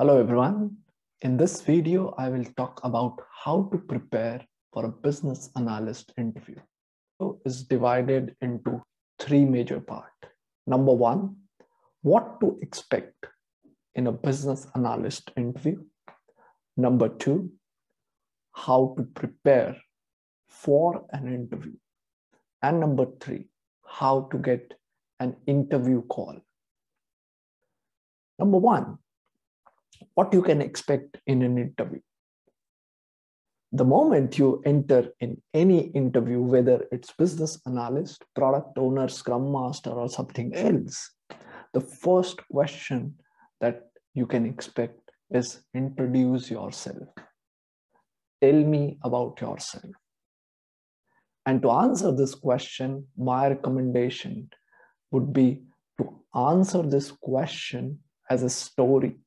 Hello everyone. In this video, I will talk about how to prepare for a business analyst interview. So is divided into three major parts. Number one, what to expect in a business analyst interview. Number two, how to prepare for an interview. And number three, how to get an interview call. Number one, what you can expect in an interview. The moment you enter in any interview, whether it's business analyst, product owner, scrum master, or something else, the first question that you can expect is introduce yourself. Tell me about yourself. And to answer this question, my recommendation would be to answer this question as a story.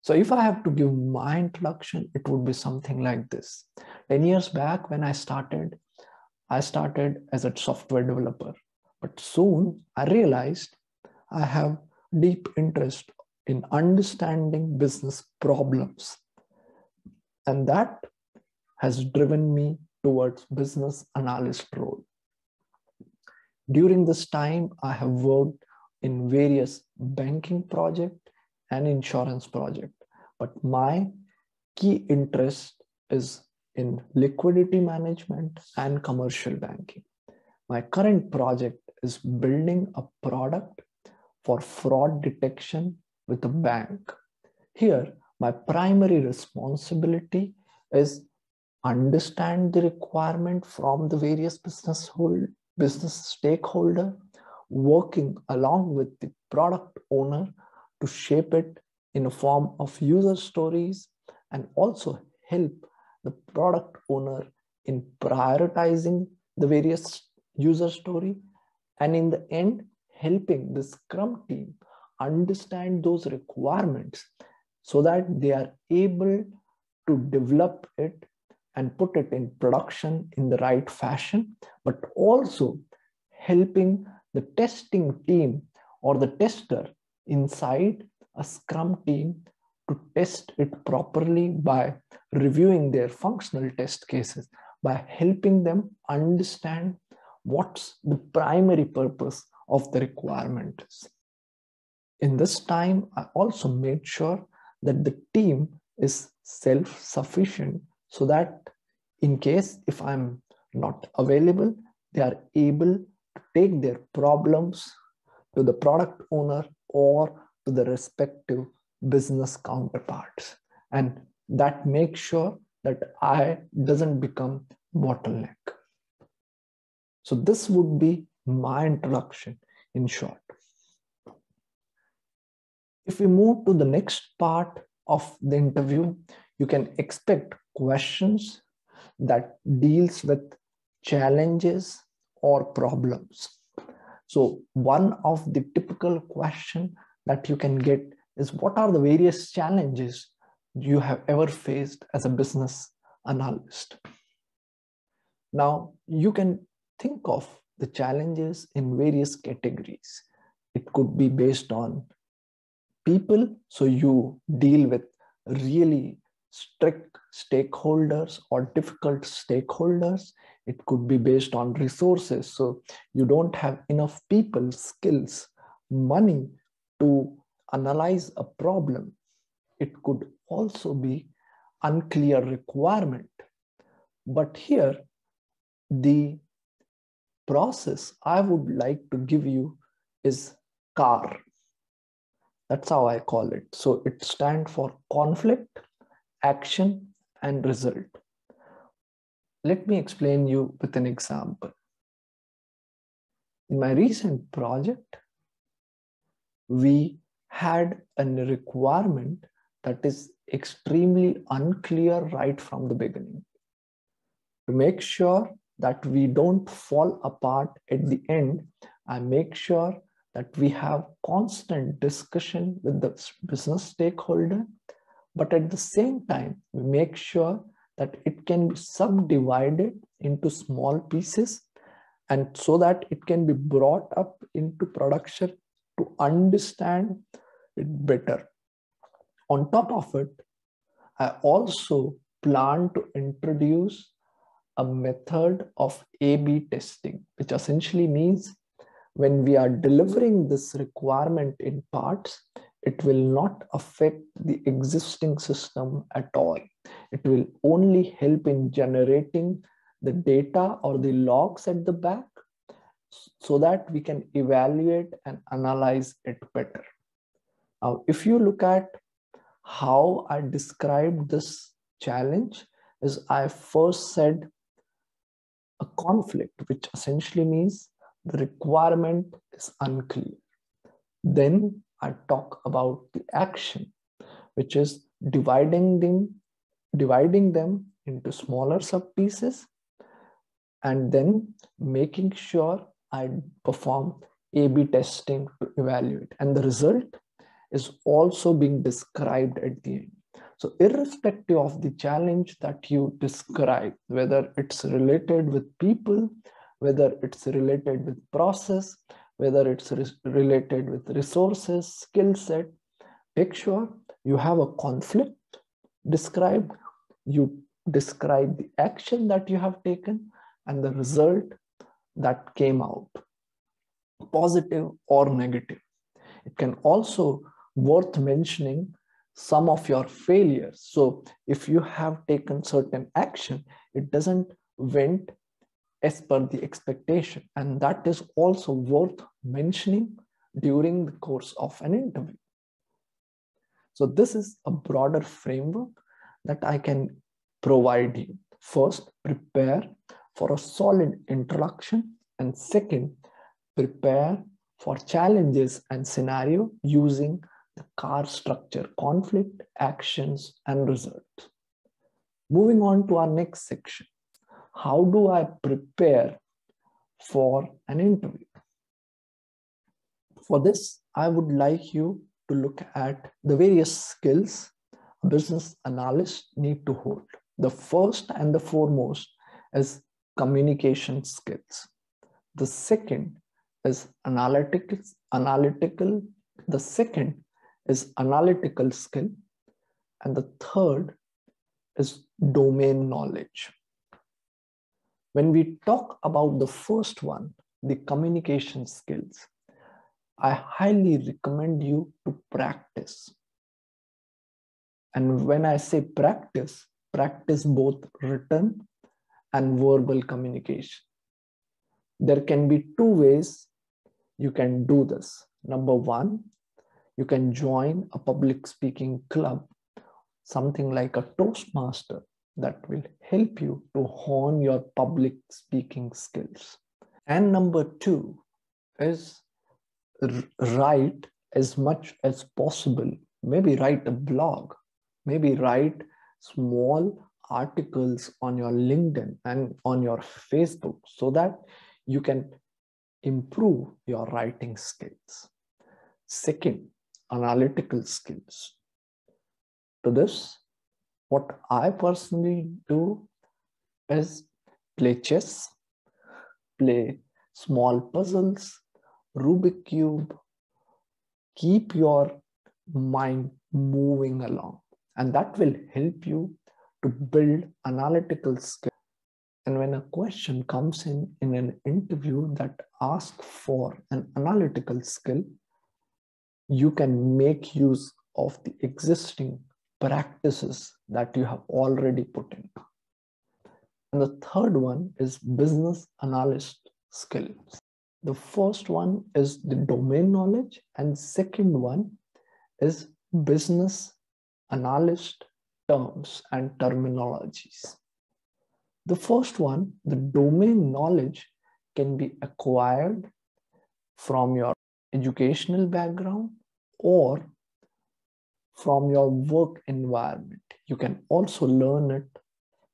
So if I have to give my introduction, it would be something like this. 10 years back when I started as a software developer. But soon I realized I have deep interest in understanding business problems. And that has driven me towards business analyst role. During this time, I have worked in various banking projects and insurance project, but my key interest is in liquidity management and commercial banking. My current project is building a product for fraud detection with a bank. Here, my primary responsibility is understand the requirement from the various business stakeholder, working along with the product owner to shape it in a form of user stories, and also help the product owner in prioritizing the various user story, and in the end helping the Scrum team understand those requirements so that they are able to develop it and put it in production in the right fashion, but also helping the testing team or the tester inside a Scrum team to test it properly by reviewing their functional test cases, by helping them understand what's the primary purpose of the requirement is. In this time, I also made sure that the team is self-sufficient so that in case if I'm not available, they are able to take their problems to the product owner or to the respective business counterparts. And that makes sure that I doesn't become bottleneck. So this would be my introduction in short. If we move to the next part of the interview, you can expect questions that deals with challenges or problems. So one of the typical question that you can get is, what are the various challenges you have ever faced as a business analyst? Now, you can think of the challenges in various categories. It could be based on people, so you deal with really strict stakeholders or difficult stakeholders. It could be based on resources, so you don't have enough people, skills, money to analyze a problem. It could also be unclear requirement. But here, the process I would like to give you is CAR. That's how I call it. So it stands for conflict, action, and result. Let me explain you with an example. In my recent project, we had a requirement that is extremely unclear right from the beginning. To make sure that we don't fall apart at the end, I make sure that we have constant discussion with the business stakeholder, but at the same time, we make sure that it can be subdivided into small pieces, and so that it can be brought up into production to understand it better. On top of it, I also plan to introduce a method of A/B testing, which essentially means when we are delivering this requirement in parts, it will not affect the existing system at all. It will only help in generating the data or the logs at the back so that we can evaluate and analyze it better. Now, if you look at how I described this challenge, is I first said a conflict, which essentially means the requirement is unclear. Then I talk about the action, which is dividing them into smaller sub-pieces, and then making sure I perform A/B testing to evaluate. And the result is also being described at the end. So irrespective of the challenge that you describe, whether it's related with people, whether it's related with process, whether it's related with resources, skill set, make sure you have a conflict described, you describe the action that you have taken and the result that came out, positive or negative. It can also worth mentioning some of your failures. So if you have taken certain action, it doesn't went as per the expectation. And that is also worth mentioning during the course of an interview. So this is a broader framework that I can provide you. First, prepare for a solid introduction. And second, prepare for challenges and scenario using the CAR structure: conflict, actions, and results. Moving on to our next section. How do I prepare for an interview? For this, I would like you to look at the various skills a business analyst need to hold. The first and the foremost is communication skills. The second is analytical. The second is analytical skill. And the third is domain knowledge. When we talk about the first one, the communication skills, I highly recommend you to practice. And when I say practice, practice both written and verbal communication. There can be two ways you can do this. Number one, you can join a public speaking club, something like a Toastmaster, that will help you to hone your public speaking skills. And number two is write as much as possible. Maybe write a blog, maybe write small articles on your LinkedIn and on your Facebook so that you can improve your writing skills. Second, analytical skills. To this, what I personally do is play chess, play small puzzles, Rubik Cube, keep your mind moving along. And that will help you to build analytical skills. And when a question comes in an interview that asks for an analytical skill, you can make use of the existing practices that you have already put in. And the third one is business analyst skills. The first one is the domain knowledge, and second one is business analyst terms and terminologies. The first one, the domain knowledge, can be acquired from your educational background or from your work environment. You can also learn it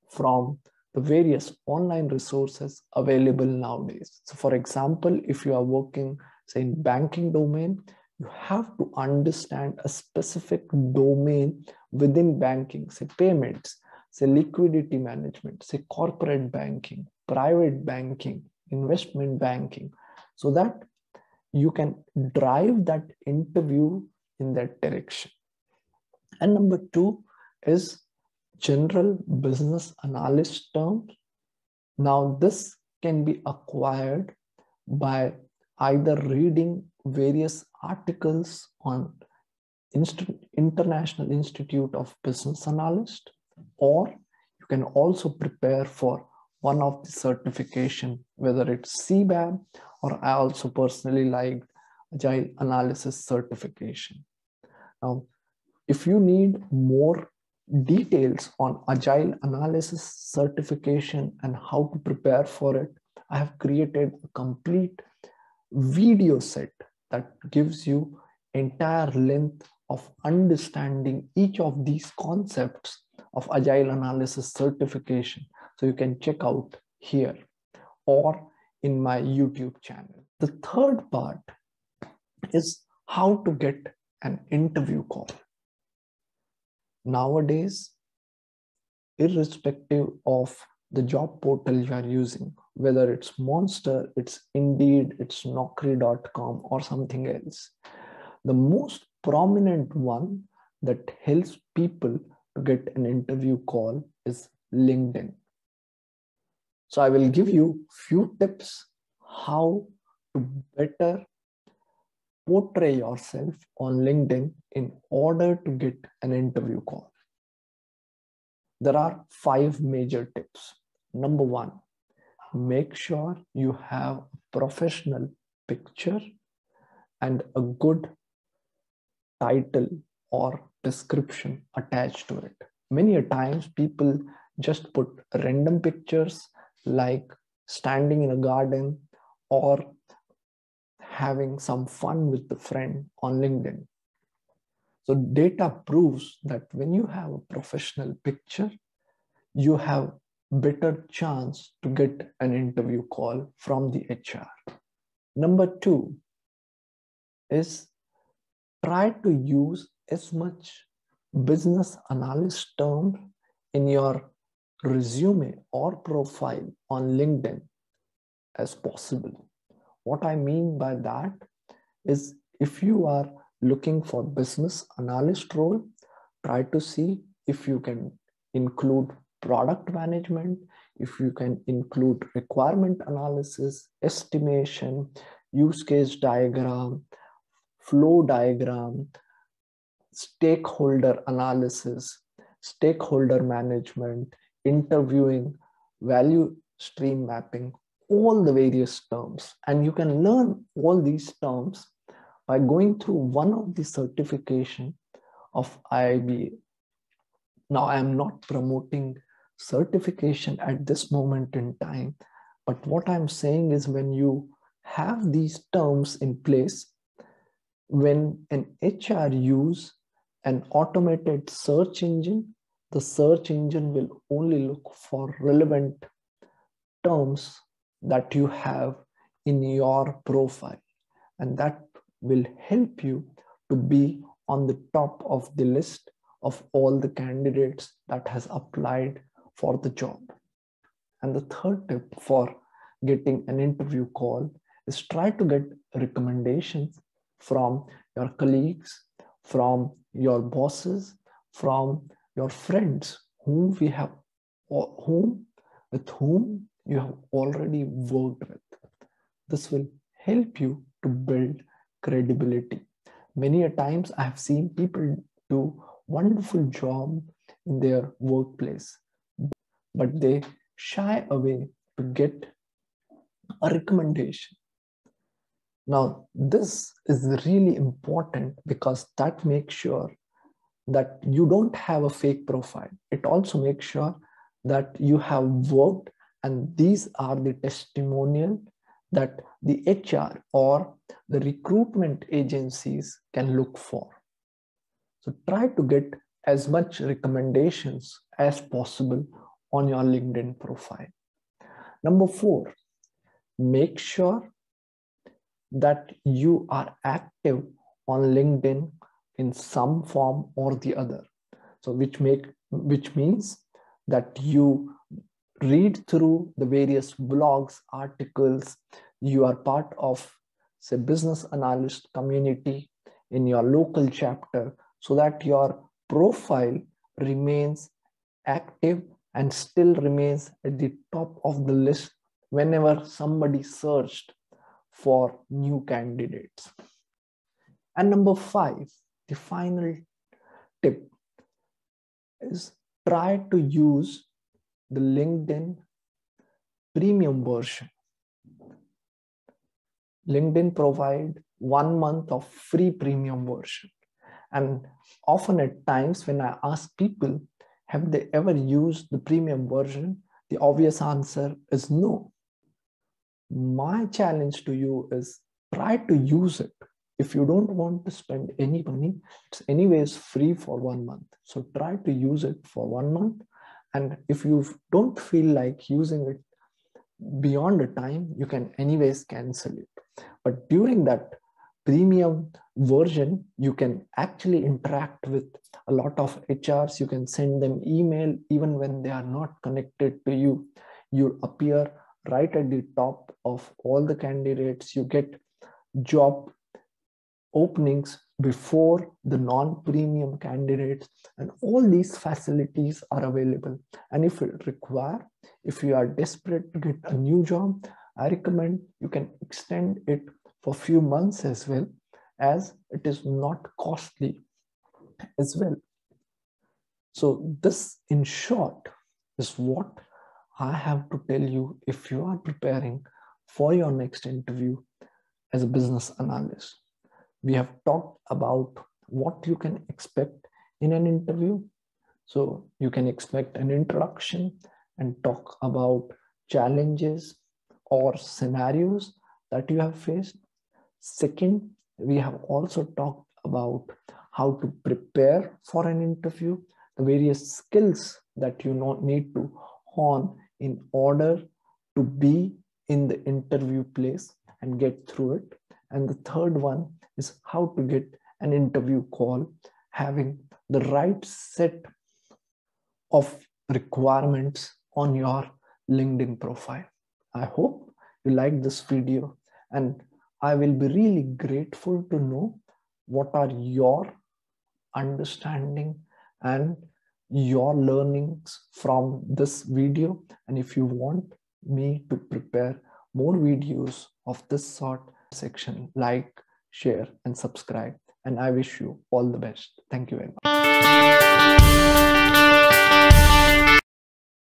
from the various online resources available nowadays. So for example, if you are working, say, in banking domain, you have to understand a specific domain within banking, say payments, say liquidity management, say corporate banking, private banking, investment banking, so that you can drive that interview in that direction. And number two is general business analyst terms. Now, this can be acquired by either reading various articles on International Institute of Business Analysts, or you can also prepare for one of the certification, whether it's CBAB or I also personally like Agile Analysis Certification. Now, if you need more details on Agile Analysis Certification and how to prepare for it, I have created a complete video set that gives you entire length of understanding each of these concepts of Agile Analysis Certification. So you can check out here or in my YouTube channel. The third part is how to get an interview call. Nowadays, irrespective of the job portal you are using, whether it's Monster, it's Indeed, it's Naukri.com or something else, the most prominent one that helps people to get an interview call is LinkedIn. So I will give you few tips how to better portray yourself on LinkedIn in order to get an interview call. There are 5 major tips. Number 1, make sure you have a professional picture and a good title or description attached to it. Many a times people just put random pictures like standing in a garden or having some fun with the friend on LinkedIn. So data proves that when you have a professional picture, you have better chance to get an interview call from the HR. Number 2 is try to use as much business analyst terms in your resume or profile on LinkedIn as possible. What I mean by that is if you are looking for business analyst role, try to see if you can include product management, if you can include requirement analysis, estimation, use case diagram, flow diagram, stakeholder analysis, stakeholder management, interviewing, value stream mapping, all the various terms. And you can learn all these terms by going through one of the certification of IIBA. Now, I am not promoting certification at this moment in time, but what I'm saying is when you have these terms in place, when an HR use an automated search engine, the search engine will only look for relevant terms that you have in your profile, and that will help you to be on the top of the list of all the candidates that has applied for the job. And the third tip for getting an interview call is try to get recommendations from your colleagues, from your bosses, from your friends with whom you have already worked with. This will help you to build credibility. Many a times I have seen people do wonderful job in their workplace, but they shy away to get a recommendation. Now, this is really important because that makes sure that you don't have a fake profile. It also makes sure that you have worked, and these are the testimonial that the HR or the recruitment agencies can look for. So try to get as much recommendations as possible on your LinkedIn profile. Number 4, make sure that you are active on LinkedIn in some form or the other. So which means that you read through the various blogs, articles, you are part of, say, business analyst community in your local chapter, so that your profile remains active and still remains at the top of the list whenever somebody searched for new candidates. And number 5, the final tip is try to use the LinkedIn premium version. LinkedIn provide 1 month of free premium version. And often at times when I ask people, have they ever used the premium version? The obvious answer is no. My challenge to you is try to use it. If you don't want to spend any money, it's anyways free for 1 month. So try to use it for 1 month. And if you don't feel like using it beyond a time, you can anyways cancel it. But during that premium version, you can actually interact with a lot of HRs. You can send them email even when they are not connected to you. You appear right at the top of all the candidates. You get job openings before the non-premium candidates, and all these facilities are available. And if you require, if you are desperate to get a new job, I recommend you can extend it for a few months as well, as it is not costly as well. So this, in short, is what I have to tell you if you are preparing for your next interview as a business analyst. We have talked about what you can expect in an interview. So you can expect an introduction and talk about challenges or scenarios that you have faced. Second, we have also talked about how to prepare for an interview, the various skills that you need to hone in order to be in the interview place and get through it. And the third one is how to get an interview call, having the right set of requirements on your LinkedIn profile. I hope you like this video, and I will be really grateful to know what are your understanding and your learnings from this video. And if you want me to prepare more videos of this sort section, like, share, and subscribe. And I wish you all the best. Thank you very much.